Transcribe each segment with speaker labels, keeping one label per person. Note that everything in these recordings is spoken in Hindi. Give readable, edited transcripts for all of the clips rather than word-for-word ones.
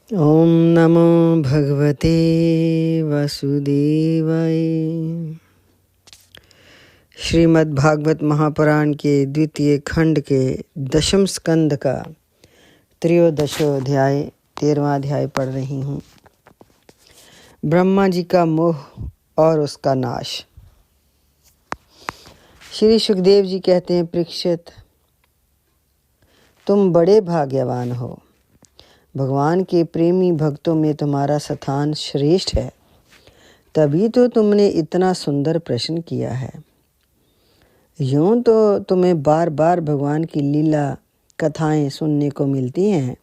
Speaker 1: ओम नमो भगवते वासुदेवाय। श्रीमद् भागवत महापुराण के द्वितीय खंड के दशम स्कंद का त्रयोदशोध्याय 13वां अध्याय पढ़ रही हूँ। ब्रह्मा जी का मोह और उसका नाश। श्री सुखदेव जी कहते हैं, परीक्षित, तुम बड़े भाग्यवान हो। भगवान के प्रेमी भक्तों में तुम्हारा स्थान श्रेष्ठ है, तभी तो तुमने इतना सुंदर प्रश्न किया है। यूं तो तुम्हें बार बार भगवान की लीला कथाएं सुनने को मिलती हैं,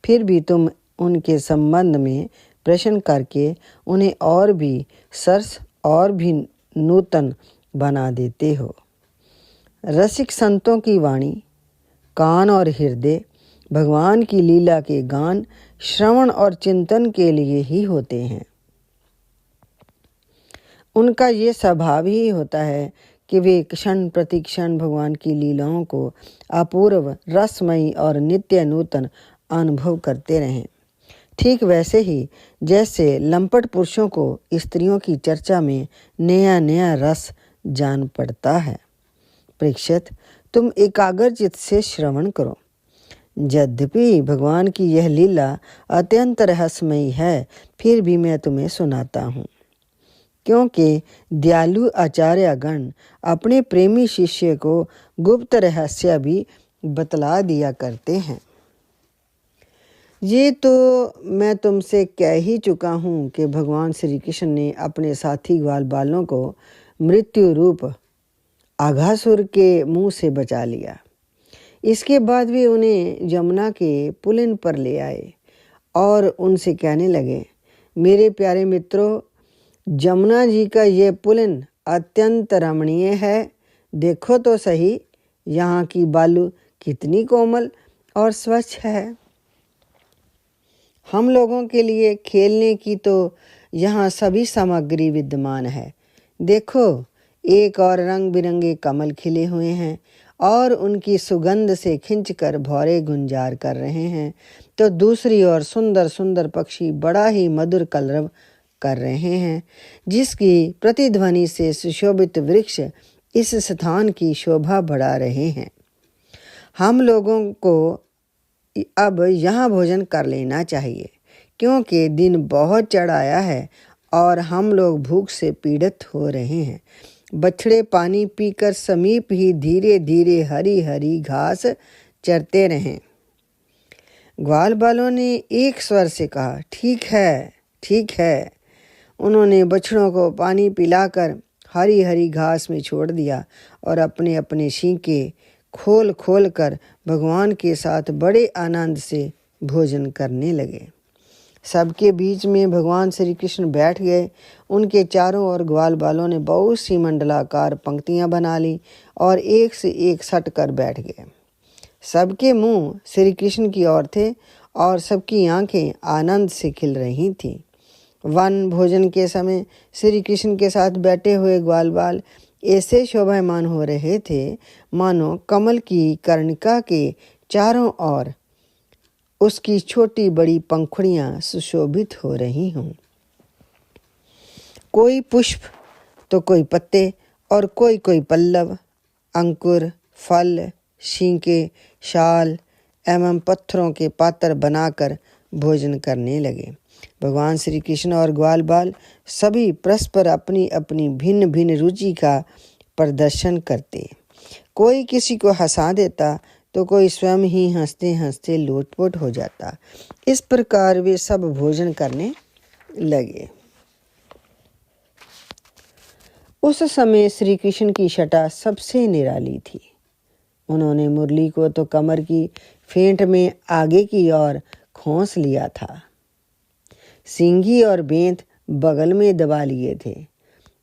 Speaker 1: फिर भी तुम उनके संबंध में प्रश्न करके उन्हें और भी सरस और भी नूतन बना देते हो। रसिक संतों की वाणी, कान और हृदय भगवान की लीला के गान, श्रवण और चिंतन के लिए ही होते हैं। उनका ये स्वभाव ही होता है कि वे क्षण प्रति क्षण भगवान की लीलाओं को अपूर्व, रसमयी और नित्य नूतन अनुभव करते रहें। ठीक वैसे ही जैसे लंपट पुरुषों को स्त्रियों की चर्चा में नया नया रस जान पड़ता है। परीक्षित, तुम एकाग्रचित्त से श्रवण करो। यद्यपि भगवान की यह लीला अत्यंत रहस्यमयी है, फिर भी मैं तुम्हें सुनाता हूँ, क्योंकि दयालु आचार्यगण अपने प्रेमी शिष्य को गुप्त रहस्य भी बतला दिया करते हैं। ये तो मैं तुमसे कह ही चुका हूँ कि भगवान श्री कृष्ण ने अपने साथी ग्वाल बालों को मृत्यु रूप आघासुर के मुंह से बचा लिया। इसके बाद वे उन्हें यमुना के पुलिन पर ले आए और उनसे कहने लगे, मेरे प्यारे मित्रों, यमुना जी का ये पुलिन अत्यंत रमणीय है। देखो तो सही, यहाँ की बालू कितनी कोमल और स्वच्छ है। हम लोगों के लिए खेलने की तो यहाँ सभी सामग्री विद्यमान है। देखो, एक और रंग बिरंगे कमल खिले हुए हैं और उनकी सुगंध से खिंचकर भौरे गुंजार कर रहे हैं, तो दूसरी ओर सुंदर सुंदर पक्षी बड़ा ही मधुर कलरव कर रहे हैं, जिसकी प्रतिध्वनि से सुशोभित वृक्ष इस स्थान की शोभा बढ़ा रहे हैं। हम लोगों को अब यहाँ भोजन कर लेना चाहिए, क्योंकि दिन बहुत चढ़ आया है और हम लोग भूख से पीड़ित हो रहे हैं। बछड़े पानी पीकर समीप ही धीरे धीरे हरी हरी घास चरते रहें। ग्वाल बालों ने एक स्वर से कहा, ठीक है, ठीक है। उन्होंने बछड़ों को पानी पिलाकर हरी हरी घास में छोड़ दिया और अपने अपने सींके खोल खोल कर भगवान के साथ बड़े आनंद से भोजन करने लगे। सबके बीच में भगवान श्री कृष्ण बैठ गए। उनके चारों ओर ग्वाल बालों ने बहुत सी मंडलाकार पंक्तियां बना ली और एक से एक सट कर बैठ गए। सबके मुंह श्री कृष्ण की ओर थे और सबकी आंखें आनंद से खिल रही थीं। वन भोजन के समय श्री कृष्ण के साथ बैठे हुए ग्वाल बाल ऐसे शोभायमान हो रहे थे, मानो कमल की कर्णिका के चारों ओर उसकी छोटी बड़ी पंखुड़ियां सुशोभित हो रही हों। कोई पुष्प तो कोई पत्ते और कोई कोई पल्लव, अंकुर, फल, शींके, शाल एवं पत्थरों के पात्र बनाकर भोजन करने लगे। भगवान श्री कृष्ण और ग्वाल बाल सभी परस्पर अपनी अपनी भिन्न भिन्न रुचि का प्रदर्शन करते। कोई किसी को हंसा देता तो कोई स्वयं ही हंसते हंसते लोटपोट हो जाता। इस प्रकार वे सब भोजन करने लगे। उस समय श्री कृष्ण की छटा सबसे निराली थी। उन्होंने मुरली को तो कमर की फेंट में आगे की ओर खोस लिया था। सिंगी और बेंत बगल में दबा लिए थे।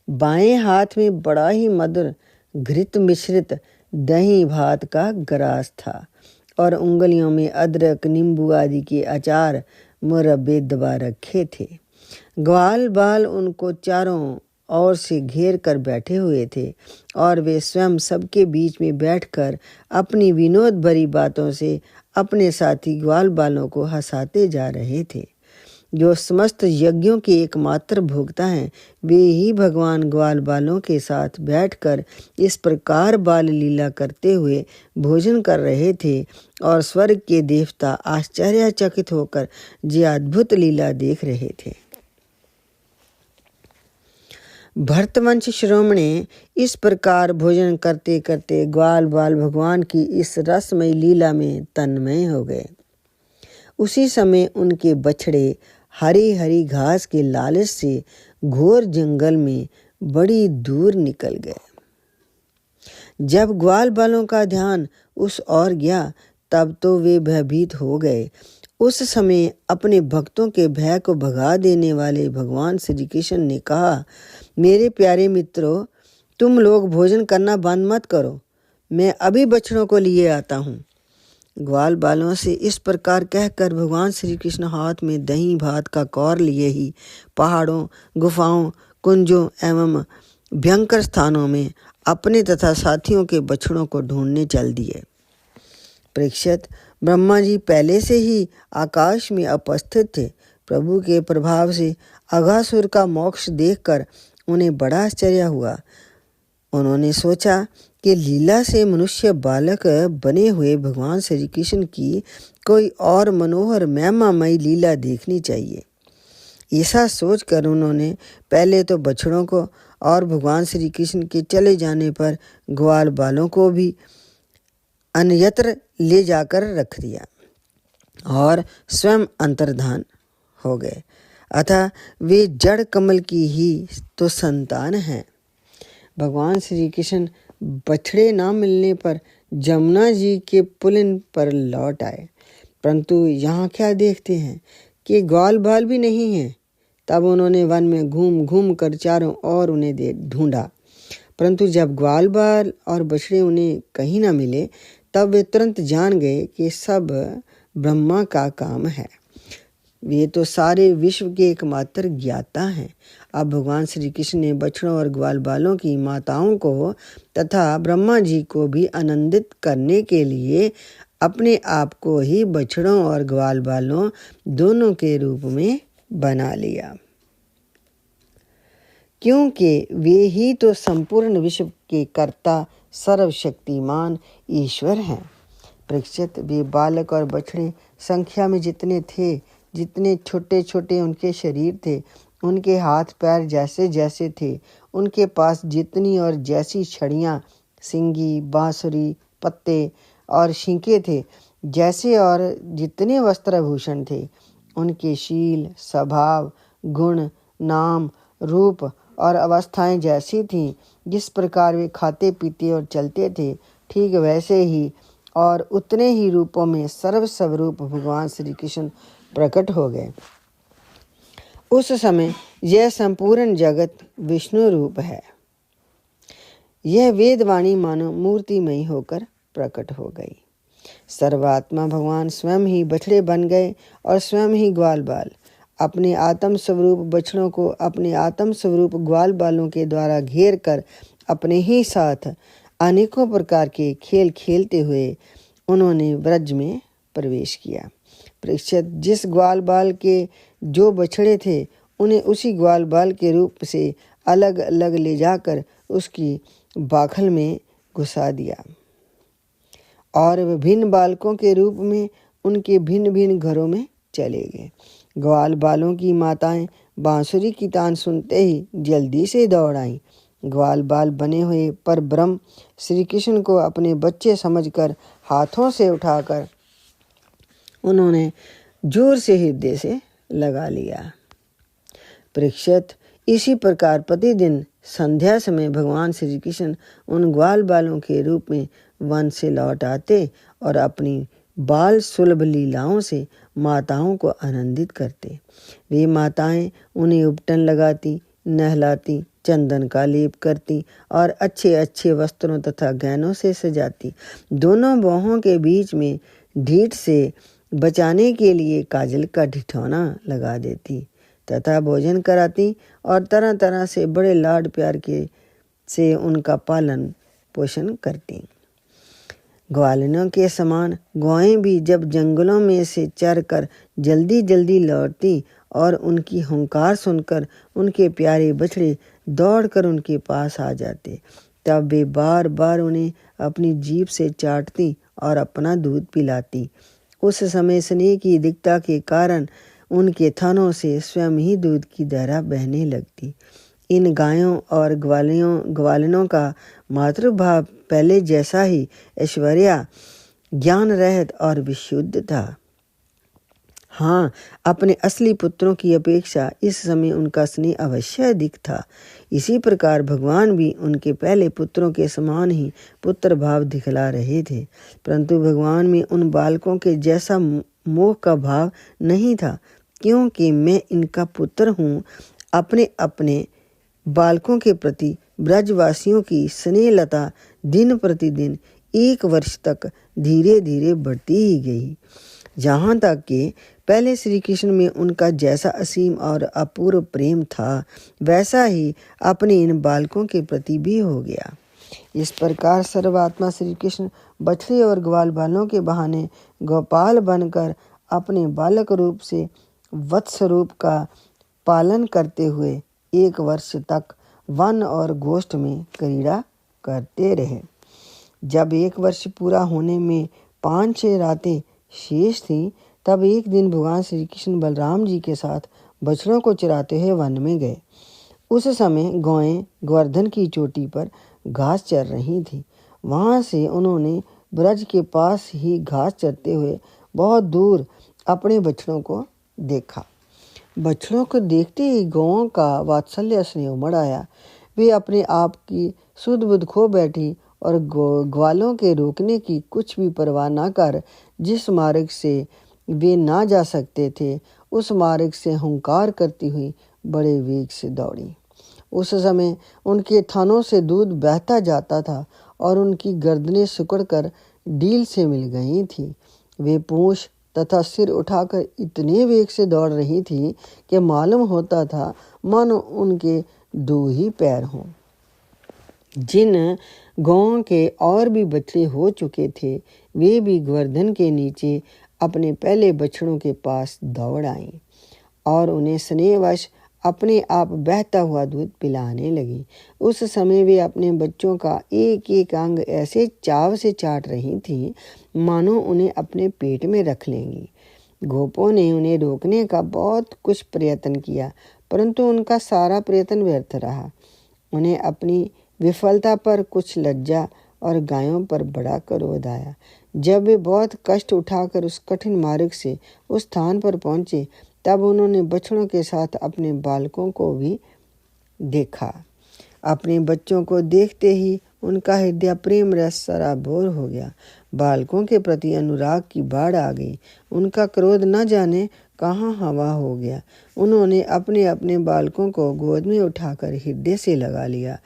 Speaker 1: बाएं हाथ में बड़ा ही मधुर घृत मिश्रित दही भात का ग्रास था और उंगलियों में अदरक, नींबू आदि के अचार मुरब्बे दबा रखे थे। ग्वाल बाल उनको चारों ओर से घेर कर बैठे हुए थे और वे स्वयं सबके बीच में बैठकर अपनी विनोद भरी बातों से अपने साथी ग्वाल बालों को हंसाते जा रहे थे। जो समस्त यज्ञों के एकमात्र भोक्ता हैं, वे ही भगवान ग्वाल बालों के साथ बैठकर इस प्रकार बाल लीला करते हुए भोजन कर रहे थे और स्वर्ग के देवता आश्चर्यचकित होकर ये अद्भुत लीला देख रहे थे। भरतवंश शिरोमणि इस प्रकार भोजन करते करते ग्वाल बाल भगवान की इस रसमयी लीला में तन्मय हो गए। उसी समय उनके बछड़े हरी हरी घास के लालच से घोर जंगल में बड़ी दूर निकल गए। जब ग्वाल बालों का ध्यान उस ओर गया तब तो वे भयभीत हो गए। उस समय अपने भक्तों के भय को भगा देने वाले भगवान श्री कृष्ण ने कहा, मेरे प्यारे मित्रों, तुम लोग भोजन करना बंद मत करो, मैं अभी बछड़ों को लिए आता हूँ। ग्वाल बालों से इस प्रकार कहकर भगवान श्री कृष्ण हाथ में दही भात का कौर लिए ही पहाड़ों, गुफाओं, कुंजों एवं भयंकर स्थानों में अपने तथा साथियों के बछड़ों को ढूंढने चल दिए। परीक्षित, ब्रह्मा जी पहले से ही आकाश में उपस्थित थे। प्रभु के प्रभाव से अघासुर का मोक्ष देखकर उन्हें बड़ा आश्चर्य हुआ। उन्होंने सोचा कि लीला से मनुष्य बालक बने हुए भगवान श्री कृष्ण की कोई और मनोहर महिमामयी लीला देखनी चाहिए। ऐसा सोचकर उन्होंने पहले तो बछड़ों को और भगवान श्री कृष्ण के चले जाने पर ग्वाल बालों को भी अन्यत्र ले जाकर रख दिया और स्वयं अंतर्धान हो गए। अतः वे जड़ कमल की ही तो संतान हैं। भगवान श्री कृष्ण बछड़े ना मिलने पर जमुना जी के पुलिन पर लौट आए, परंतु यहाँ क्या देखते हैं कि ग्वाल बाल भी नहीं है। तब उन्होंने वन में घूम घूम कर चारों ओर उन्हें ढूंढा, परंतु जब ग्वाल बाल और बछड़े उन्हें कहीं ना मिले तब वे तुरंत जान गए कि सब ब्रह्मा का काम है। वे तो सारे विश्व के एकमात्र ज्ञाता हैं। अब भगवान श्री कृष्ण ने बछड़ों और ग्वाल बालों की माताओं को तथा ब्रह्मा जी को भी आनंदित करने के लिए अपने आप को ही बछड़ों और ग्वाल बालों दोनों के रूप में बना लिया, क्योंकि वे ही तो संपूर्ण विश्व के कर्ता सर्वशक्तिमान ईश्वर हैं। परीक्षित, वे बालक और बछड़े संख्या में जितने थे, जितने छोटे छोटे उनके शरीर थे, उनके हाथ पैर जैसे जैसे थे, उनके पास जितनी और जैसी छड़ियाँ, सिंगी, बांसुरी, पत्ते और शिंके थे, जैसे और जितने वस्त्रभूषण थे, उनके शील, स्वभाव, गुण, नाम, रूप और अवस्थाएं जैसी थीं। जिस प्रकार वे खाते पीते और चलते थे, ठीक वैसे ही और उतने ही रूपों में सर्वस्वरूप भगवान श्री कृष्ण प्रकट हो गए। उस समय यह संपूर्ण जगत विष्णु रूप है। यह वेदवाणी मानो मूर्तिमयी होकर प्रकट हो गई। सर्वात्मा भगवान स्वयं ही बछड़े बन गए और स्वयं ही ग्वाल बाल। अपने आत्म स्वरूप बछड़ों को अपने आत्म स्वरूप ग्वाल बालों के द्वारा घेर कर अपने ही साथ अनेकों प्रकार के खेल खेलते हुए उन्होंने ब्रज में प्रवेश किया। परीक्षित, जिस ग्वाल बाल के जो बछड़े थे, उन्हें उसी ग्वाल बाल के रूप से अलग अलग ले जाकर उसकी बाखल में घुसा दिया और विभिन्न बालकों के रूप में उनके भिन्न भिन्न घरों में चले गए। ग्वाल बालों की माताएं बांसुरी की तान सुनते ही जल्दी से दौड़ आईं। ग्वाल बाल बने हुए पर ब्रह्म श्री कृष्ण को अपने बच्चे समझकर हाथों से उठाकर उन्होंने जोर से हृदय से लगा लिया। परीक्षित, इसी प्रकार प्रतिदिन संध्या समय भगवान श्री कृष्ण उन ग्वाल बालों के रूप में वन से लौट आते और अपनी बाल सुलभ लीलाओं से माताओं को आनंदित करते। वे माताएं उन्हें उपटन लगाती, नहलाती, चंदन का लेप करती और अच्छे अच्छे वस्त्रों तथा गहनों से सजाती। दोनों बाहों के बीच में ढीठ से बचाने के लिए काजल का ढिठौना लगा देती तथा भोजन कराती और तरह तरह से बड़े लाड प्यार के से उनका पालन पोषण करती। ग्वालिनों के समान गौएं भी जब जंगलों में से चर कर जल्दी जल्दी लौटती और उनकी हुंकार सुनकर उनके प्यारे बछड़े दौड़कर उनके पास आ जाते, तब वे बार बार उन्हें अपनी जीभ से चाटती और अपना दूध पिलाती। उस समय स्नेह की अधिकता के कारण उनके थनों से स्वयं ही दूध की धारा बहने लगती। इन गायों और ग्वालिनों का मातृभाव पहले जैसा ही ऐश्वर्या, ज्ञान रहित और विशुद्ध था। हाँ, अपने असली पुत्रों की अपेक्षा इस समय उनका स्नेह अवश्य अधिक था। इसी प्रकार भगवान भी उनके पहले पुत्रों के समान ही पुत्र भाव दिखला रहे थे, परंतु भगवान में उन बालकों के जैसा मोह का भाव नहीं था, क्योंकि मैं इनका पुत्र हूँ। अपने अपने बालकों के प्रति ब्रजवासियों की स्नेहलता दिन प्रतिदिन 1 वर्ष तक धीरे धीरे बढ़ती ही गई, जहाँ तक कि पहले श्री कृष्ण में उनका जैसा असीम और अपूर्व प्रेम था, वैसा ही अपने इन बालकों के प्रति भी हो गया। इस प्रकार सर्वात्मा श्री कृष्ण बछड़े और ग्वाल बालों के बहाने गोपाल बनकर अपने बालक रूप से वत्स रूप का पालन करते हुए 1 वर्ष तक वन और गोष्ठ में क्रीड़ा करते रहे। जब 1 वर्ष पूरा होने में 5-6 रातें शेष थी, तब एक दिन भगवान श्री कृष्ण बलराम जी के साथ बछड़ों को चराते हुए वन में गए। उस समय गौएं गोवर्धन की चोटी पर घास चर रही थी। वहां से उन्होंने ब्रज के पास ही घास चरते हुए बहुत दूर अपने बछड़ों को देखा। बछड़ों को देखते ही गौओं का वात्सल्य स्नेह उमड़ आया। वे अपने आप की सुध बुध खो बैठी और ग्वालों के रोकने की कुछ भी परवाह न कर जिस मार्ग से वे ना जा सकते थे, उस मार्ग से हुंकार करती हुई बड़े वेग से दौड़ी। उस समय उनके थानों से दूध बहता जाता था और उनकी गर्दनें सिकुड़कर डील से मिल गई थी। वे पूंछ तथा सिर उठाकर इतने वेग से दौड़ रही थी कि मालूम होता था मानो उनके 2 ही पैर हों। जिन गौओं के और भी बछड़े हो चुके थे, वे भी गोवर्धन के नीचे अपने पहले बछड़ों के पास दौड़ आईं और उन्हें स्नेहवश अपने आप बहता हुआ दूध पिलाने लगी। उस समय वे अपने बच्चों का एक एक अंग ऐसे चाव से चाट रही थीं मानो उन्हें अपने पेट में रख लेंगी। गोपों ने उन्हें रोकने का बहुत कुछ प्रयत्न किया, परंतु उनका सारा प्रयत्न व्यर्थ रहा। उन्हें अपनी विफलता पर कुछ लज्जा और गायों पर बड़ा क्रोध आया। जब वे बहुत कष्ट उठाकर उस कठिन मार्ग से उस स्थान पर पहुंचे, तब उन्होंने बछड़ों के साथ अपने बालकों को भी देखा। अपने बच्चों को देखते ही उनका हृदय प्रेम रस सराबोर हो गया। बालकों के प्रति अनुराग की बाढ़ आ गई। उनका क्रोध न जाने कहाँ हवा हो गया। उन्होंने अपने अपने बालकों को गोद में उठाकर हृदय से लगा लिया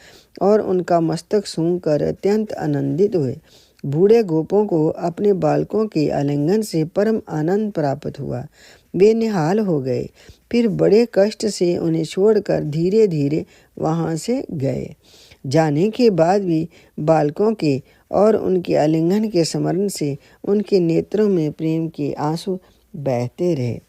Speaker 1: और उनका मस्तक सूंघकर अत्यंत आनंदित हुए। बूढ़े गोपों को अपने बालकों के आलिंगन से परम आनंद प्राप्त हुआ। वे निहाल हो गए, फिर बड़े कष्ट से उन्हें छोड़कर धीरे धीरे वहां से गए। जाने के बाद भी बालकों के और उनके आलिंगन के स्मरण से उनके नेत्रों में प्रेम के आंसू बहते रहे।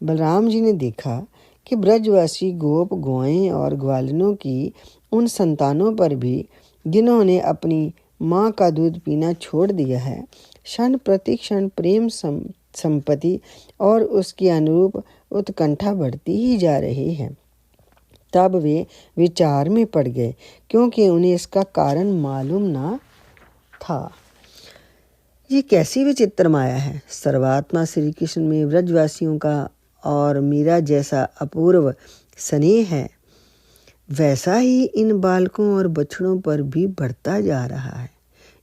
Speaker 1: बलराम जी ने देखा कि ब्रजवासी गोप गौएं और ग्वालिनों की उन संतानों पर भी जिन्होंने अपनी माँ का दूध पीना छोड़ दिया है, क्षण प्रति क्षण प्रेम संपत्ति और उसके अनुरूप उत्कंठा बढ़ती ही जा रही है। तब वे विचार में पड़ गए, क्योंकि उन्हें इसका कारण मालूम ना था। ये कैसी विचित्र माया है। सर्वात्मा श्री कृष्ण में ब्रजवासियों का और मीरा जैसा अपूर्व स्नेह है, वैसा ही इन बालकों और बछड़ों पर भी बढ़ता जा रहा है।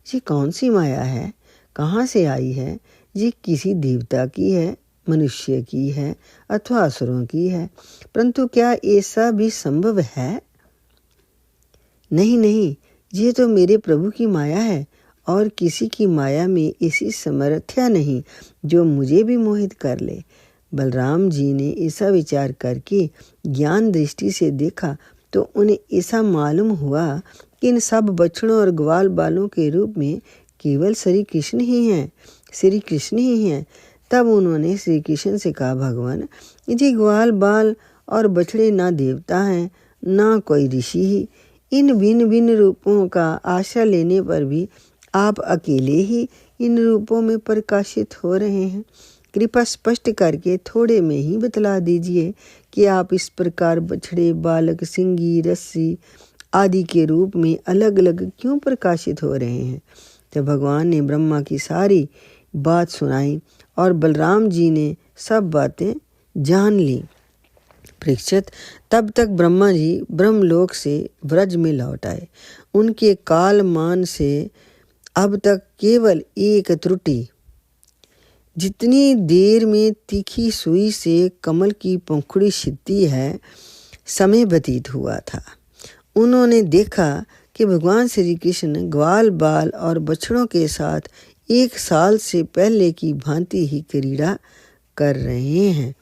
Speaker 1: ये कौन सी माया है, कहाँ से आई है? ये किसी देवता की है, मनुष्य की है अथवा असुरों की है? परंतु क्या ऐसा भी संभव है? नहीं नहीं, ये तो मेरे प्रभु की माया है और किसी की माया में ऐसी समर्थ्या नहीं जो मुझे भी मोहित कर ले। बलराम जी ने ऐसा विचार करके ज्ञान दृष्टि से देखा तो उन्हें ऐसा मालूम हुआ कि इन सब बछड़ों और ग्वाल बालों के रूप में केवल श्री कृष्ण ही हैं, श्री कृष्ण ही हैं। तब उन्होंने श्री कृष्ण से कहा, भगवान जी ग्वाल बाल और बछड़े ना देवता हैं ना कोई ऋषि ही। इन भिन्न भिन्न रूपों का आश्रय लेने पर भी आप अकेले ही इन रूपों में प्रकाशित हो रहे हैं। कृपा स्पष्ट करके थोड़े में ही बतला दीजिए कि आप इस प्रकार बछड़े, बालक, सिंगी, रस्सी आदि के रूप में अलग अलग क्यों प्रकाशित हो रहे हैं। जब भगवान ने ब्रह्मा की सारी बात सुनाई और बलराम जी ने सब बातें जान ली। परीक्षित, तब तक ब्रह्मा जी ब्रह्मलोक से व्रज में लौट आए। उनके कालमान से अब तक केवल एक त्रुटि, जितनी देर में तीखी सुई से कमल की पंखुड़ी छिदती है, समय व्यतीत हुआ था। उन्होंने देखा कि भगवान श्री कृष्ण ग्वाल बाल और बछड़ों के साथ 1 साल से पहले की भांति ही क्रीड़ा कर रहे हैं।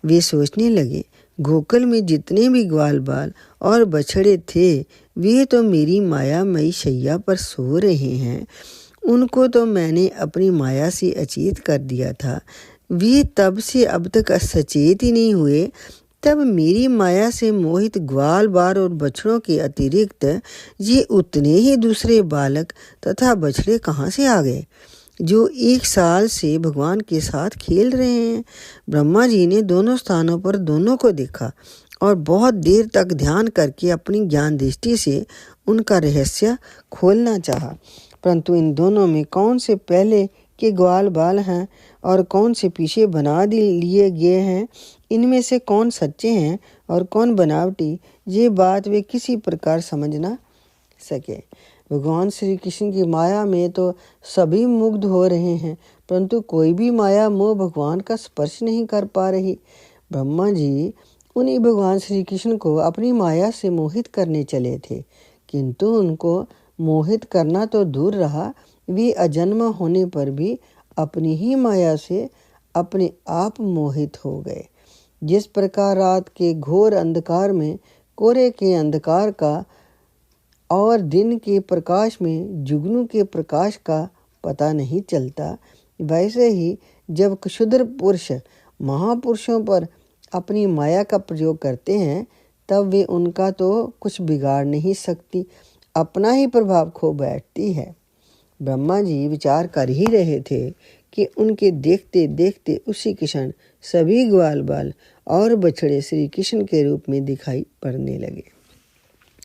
Speaker 1: वे सोचने लगे, गोकुल में जितने भी ग्वाल बाल और बछड़े थे वे तो मेरी मायामयी शैया पर सो रहे हैं। उनको तो मैंने अपनी माया से अचेत कर दिया था। वे तब से अब तक सचेत ही नहीं हुए। तब मेरी माया से मोहित ग्वाल बाल और बछड़ों के अतिरिक्त ये उतने ही दूसरे बालक तथा बछड़े कहाँ से आ गए जो 1 साल से भगवान के साथ खेल रहे हैं। ब्रह्मा जी ने दोनों स्थानों पर दोनों को देखा और बहुत देर तक ध्यान करके अपनी ज्ञान दृष्टि से उनका रहस्य खोलना चाहा, परंतु इन दोनों में कौन से पहले के ग्वाल बाल हैं और कौन से पीछे बना लिए गए हैं, इनमें से कौन सच्चे हैं और कौन बनावटी, ये बात वे किसी प्रकार समझ ना सके। भगवान श्री कृष्ण की माया में तो सभी मुग्ध हो रहे हैं, परंतु कोई भी माया मोह भगवान का स्पर्श नहीं कर पा रही। ब्रह्मा जी उन्हीं भगवान श्री कृष्ण को अपनी माया से मोहित करने चले थे, किंतु उनको मोहित करना तो दूर रहा, वे अजन्मा होने पर भी अपनी ही माया से अपने आप मोहित हो गए। जिस प्रकार रात के घोर अंधकार में कोहरे के अंधकार का और दिन के प्रकाश में जुगनू के प्रकाश का पता नहीं चलता, वैसे ही जब क्षुद्र पुरुष महापुरुषों पर अपनी माया का प्रयोग करते हैं तब वे उनका तो कुछ बिगाड़ नहीं सकती, अपना ही प्रभाव खो बैठती है। ब्रह्मा जी विचार कर ही रहे थे कि उनके देखते देखते उसी क्षण सभी ग्वाल बाल और बछड़े श्री कृष्ण के रूप में दिखाई पड़ने लगे।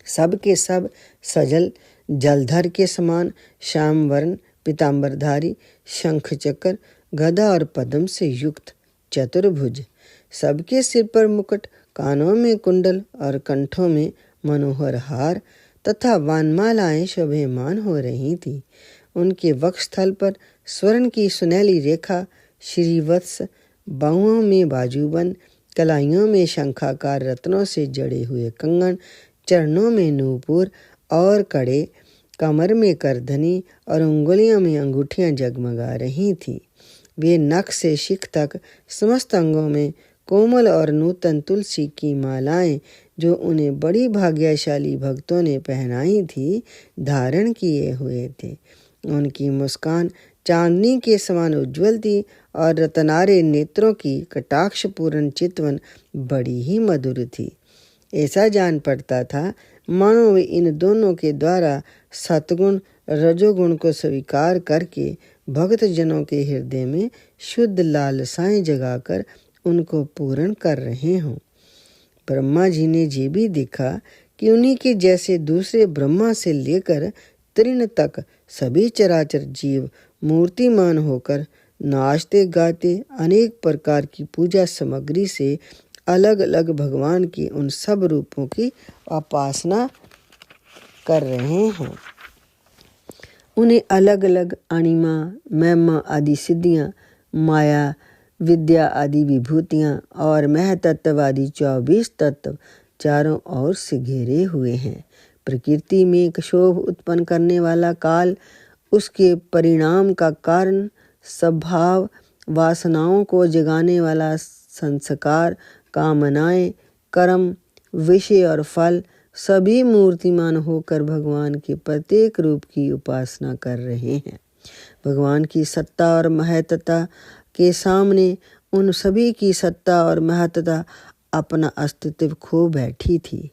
Speaker 1: सब के सब सजल जलधर के समान श्याम वर्ण, पीतांबरधारी, शंख चक्र, गदा और पद्म से युक्त, चतुर्भुज, सबके सिर पर मुकुट, कानों में कुंडल और कंठों में मनोहर हार तथा वानमालाएं शोभायमान हो रही थी। उनके वक्षस्थल पर स्वर्ण की सुनहली रेखा, श्रीवत्स, बाहुओं में बाजूबंद, कलाइयों में शंखाकार रत्नों से जड़े हुए कंगन, चरणों में नूपुर और कड़े, कमर में करधनी और उंगलियों में अंगूठियां जगमगा रही थीं। वे नख से शिख तक समस्त अंगों में कोमल और नूतन तुलसी की मालाएं जो उन्हें बड़ी भाग्यशाली भक्तों ने पहनाई थी धारण किए हुए थे। उनकी मुस्कान चांदनी के समान उज्ज्वल थी और रतनारे नेत्रों की कटाक्षपूर्ण चितवन बड़ी ही मधुर थी। ऐसा जान पड़ता था मानो वे इन दोनों के द्वारा सतगुण रजोगुण को स्वीकार करके भक्त जनों के हृदय में शुद्ध लालसाएं जगाकर उनको पूर्ण कर रहे हों। ब्रह्मा जी ने ये भी देखा कि उन्हीं के जैसे दूसरे ब्रह्मा से लेकर तृण तक सभी चराचर जीव मूर्तिमान होकर नाचते गाते अनेक प्रकार की पूजा सामग्री से अलग अलग भगवान की उन सब रूपों की उपासना कर रहे हैं। उन्हें अलग अलग अणिमा, महिमा आदि सिद्धियां, माया, विद्या आदि विभूतियां और महतत्ववादी 24 तत्व चारों ओर से घेरे हुए हैं। प्रकृति में क्षोभ उत्पन्न करने वाला काल, उसके परिणाम का कारण, स्वभाव, वासनाओं को जगाने वाला संस्कार, कामनाएं, कर्म, विषय और फल, सभी मूर्तिमान होकर भगवान के प्रत्येक रूप की उपासना कर रहे हैं। भगवान की सत्ता और महत्ता के सामने उन सभी की सत्ता और महत्ता अपना अस्तित्व खो बैठी थी।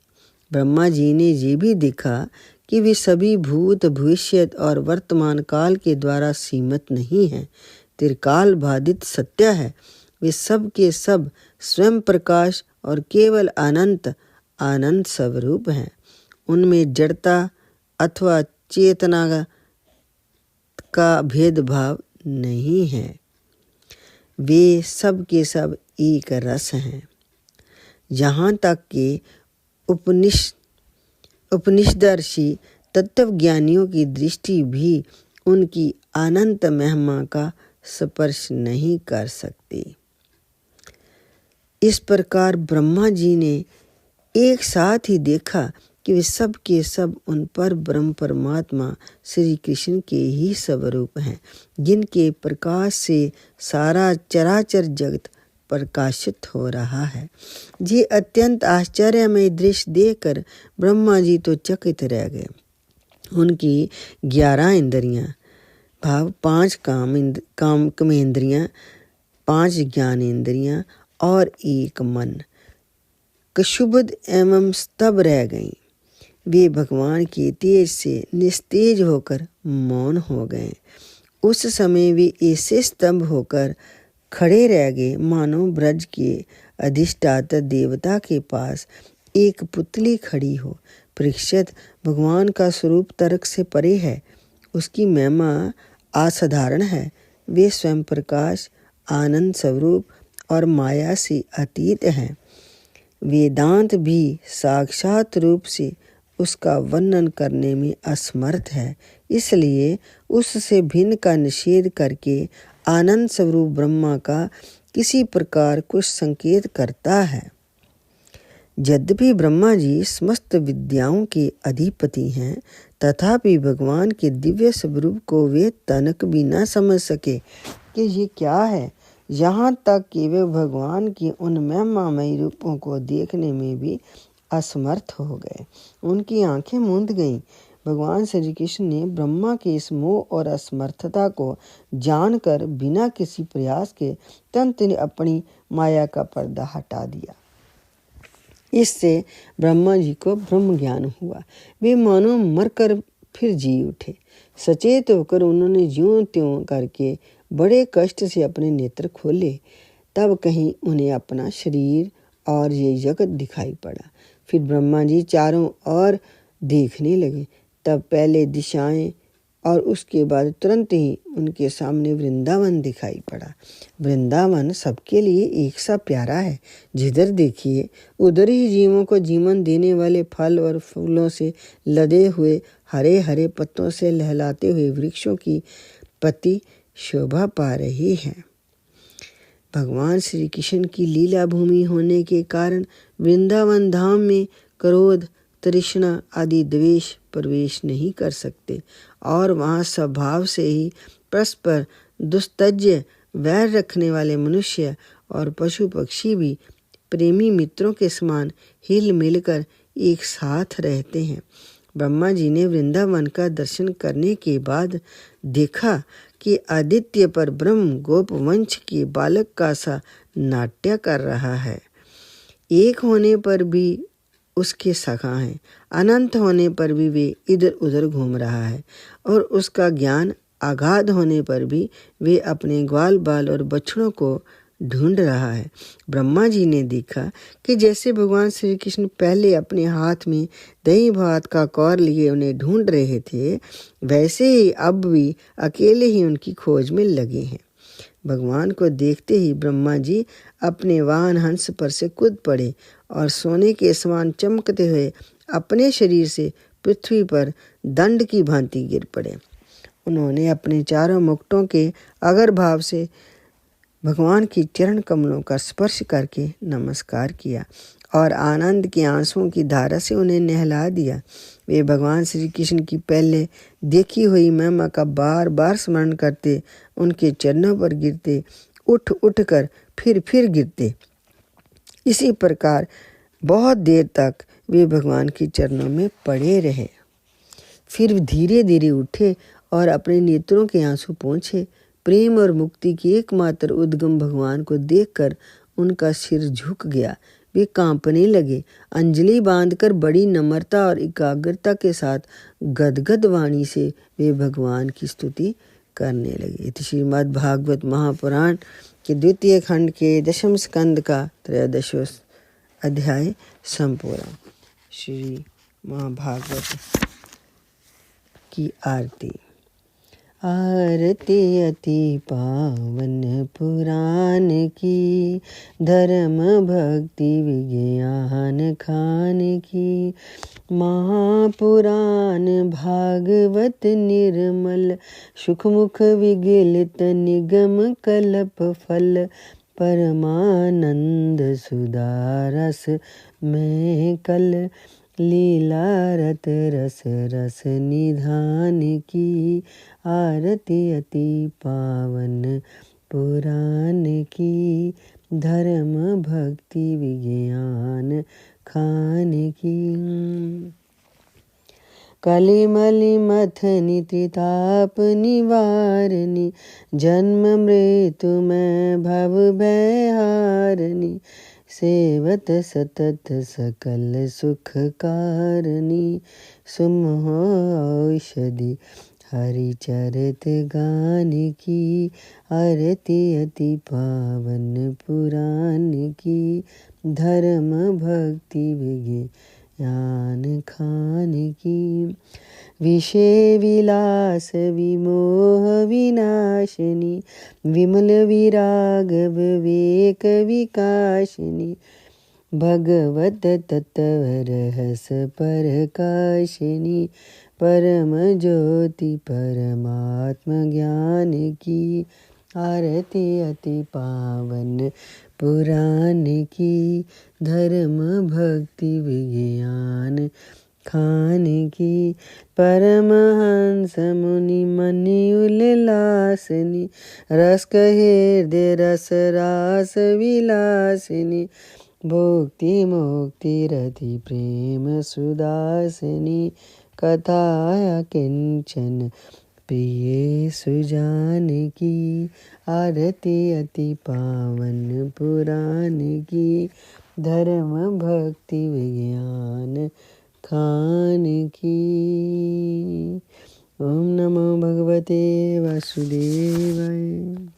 Speaker 1: ब्रह्मा जी ने ये भी देखा कि वे सभी भूत, भविष्य और वर्तमान काल के द्वारा सीमित नहीं हैं, त्रिकाल बाधित सत्य है। वे सब के सब स्वयं प्रकाश और केवल अनंत आनंद स्वरूप हैं। उनमें जड़ता अथवा चेतना का भेदभाव नहीं है। वे सब के सब एक रस हैं। यहाँ तक कि उपनिषदर्शी तत्वज्ञानियों की दृष्टि भी उनकी अनंत महिमा का स्पर्श नहीं कर सकती। इस प्रकार ब्रह्मा जी ने एक साथ ही देखा कि वे सब के सब उन पर ब्रह्म परमात्मा श्री कृष्ण के ही स्वरूप हैं, जिनके प्रकाश से सारा चराचर जगत प्रकाशित हो रहा है। ये अत्यंत आश्चर्यमय दृश्य देखकर ब्रह्मा जी तो चकित रह गए। उनकी 11 इंद्रियां भाव 5 कामेंद्रियां, 5 ज्ञानेंद्रियां और 1 मन क्षुब्ध एवं स्तब्ध रह गईं। वे भगवान के तेज से निस्तेज होकर मौन हो गए। उस समय वे ऐसे स्तंभ होकर खड़े रह गए मानो ब्रज के अधिष्ठाता देवता के पास एक पुतली खड़ी हो। परीक्षित, भगवान का स्वरूप तर्क से परे है। उसकी महिमा असाधारण है। वे स्वयं प्रकाश, आनंद स्वरूप और माया से अतीत हैं। वेदांत भी साक्षात रूप से उसका वर्णन करने में असमर्थ है। इसलिए उससे भिन्न का निषेध करके आनंद स्वरूप ब्रह्मा का किसी प्रकार कुछ संकेत करता है। यद्यपि ब्रह्मा जी समस्त विद्याओं के अधिपति हैं, तथापि भगवान के दिव्य स्वरूप को वे तनक भी न समझ सके कि ये क्या है। यहाँ तक कि वे भगवान की उन महिमामयी रूपों को देखने में भी असमर्थ हो गए। उनकी आंखें मूंद गईं। भगवान श्री कृष्ण ने ब्रह्मा के इस मोह और असमर्थता को जानकर बिना किसी प्रयास के तुरंत अपनी माया का पर्दा हटा दिया। इससे ब्रह्मा जी को ब्रह्म ज्ञान हुआ। वे मानो मरकर फिर जी उठे। सचेत होकर उन्होंने ज्यों त्यों करके बड़े कष्ट से अपने नेत्र खोले। तब कहीं उन्हें अपना शरीर और ये जगत दिखाई पड़ा। फिर ब्रह्मा जी चारों ओर देखने लगे। तब पहले दिशाएं और उसके बाद तुरंत ही उनके सामने वृंदावन दिखाई पड़ा। वृंदावन सबके लिए एक सा प्यारा है। जिधर देखिए उधर ही जीवों को जीवन देने वाले फल और फूलों से लदे हुए हरे हरे पत्तों से लहलाते हुए वृक्षों की पत्ती शोभा पा रही है। भगवान श्री कृष्ण की लीला भूमि होने के कारण वृंदावन धाम में क्रोध, तृष्णा आदि द्वेष प्रवेश नहीं कर सकते और वहाँ स्वभाव से ही परस्पर दुस्तज्य वैर रखने वाले मनुष्य और पशु पक्षी भी प्रेमी मित्रों के समान हिल मिलकर एक साथ रहते हैं। ब्रह्मा जी ने वृंदावन का दर्शन करने के बाद देखा कि आदित्य पर ब्रह्म गोप वंश के बालक का सा नाट्य कर रहा है। एक होने पर भी उसके सखा हैं, अनंत होने पर भी वे इधर उधर घूम रहा है और उसका ज्ञान अगाध होने पर भी वे अपने ग्वाल बाल और बछड़ों को ढूंढ रहा है। ब्रह्मा जी ने देखा कि जैसे भगवान श्री कृष्ण पहले अपने हाथ में दही भात का कौर लिए उन्हें ढूंढ रहे थे, वैसे ही अब भी अकेले ही उनकी खोज में लगे हैं। भगवान को देखते ही ब्रह्मा जी अपने वाहन हंस पर से कूद पड़े और सोने के समान चमकते हुए अपने शरीर से पृथ्वी पर दंड की भांति गिर पड़े। उन्होंने अपने चारों मुकुटों के अगर भाव से भगवान की चरण कमलों का स्पर्श करके नमस्कार किया और आनंद के आंसुओं की धारा से उन्हें नहला दिया। वे भगवान श्री कृष्ण की पहले देखी हुई महिमा का बार बार स्मरण करते, उनके चरणों पर गिरते, उठ कर फिर गिरते। इसी प्रकार बहुत देर तक वे भगवान के चरणों में पड़े रहे। फिर धीरे धीरे उठे और अपने नेत्रों के आंसू पोंछे। प्रेम और मुक्ति की एकमात्र उद्गम भगवान को देखकर उनका सिर झुक गया। वे कांपने लगे। अंजलि बांधकर बड़ी नम्रता और एकाग्रता के साथ गदगद वाणी से वे भगवान की स्तुति करने लगे। श्रीमद् भागवत महापुराण के द्वितीय खंड के 10वें स्कंद का 13वां अध्याय संपूर्ण। श्री महाभागवत की आरती। आरती अति पावन पुराण की, धर्म भक्ति विज्ञान खान की। महापुराण भागवत निर्मल, सुखमुख विगलित निगम कल्प फल। परमानंद सुधारस में कल, लीला रत रस रस निधान की। आरती अति पावन पुराण की, धर्म भक्ति विज्ञान खान की। कलिमलि मथनी त्रिताप निवारणी, जन्म मृत्यु में भव भयहारिणी। सेवत सतत सकल सुख कारणी, सुमह औषधि हरि चरित गान की। आरती अति पावन पुराण की, धर्म भक्ति विज्ञान खान की। विषय विलास विमोह विनाशिनी, विमल विराग विवेक विकाशिनी। भगवत तत्व रहस प्रकाशिनी, परम ज्योति परमात्म ज्ञान की। आरती अति पावन पुराण की, धर्म भक्ति विज्ञान खान की। परमहंस मुनि मनि उल्लासिनी, रस हृदय रस रास विलासिनी। भोक्ति मुक्ति रति प्रेम सुदासिनी, कथा किंचन प्रिय सुजान की। आरती अति पावन पुराण की, धर्म भक्ति विज्ञान खान की। ओम नमो भगवते वासुदेवाय।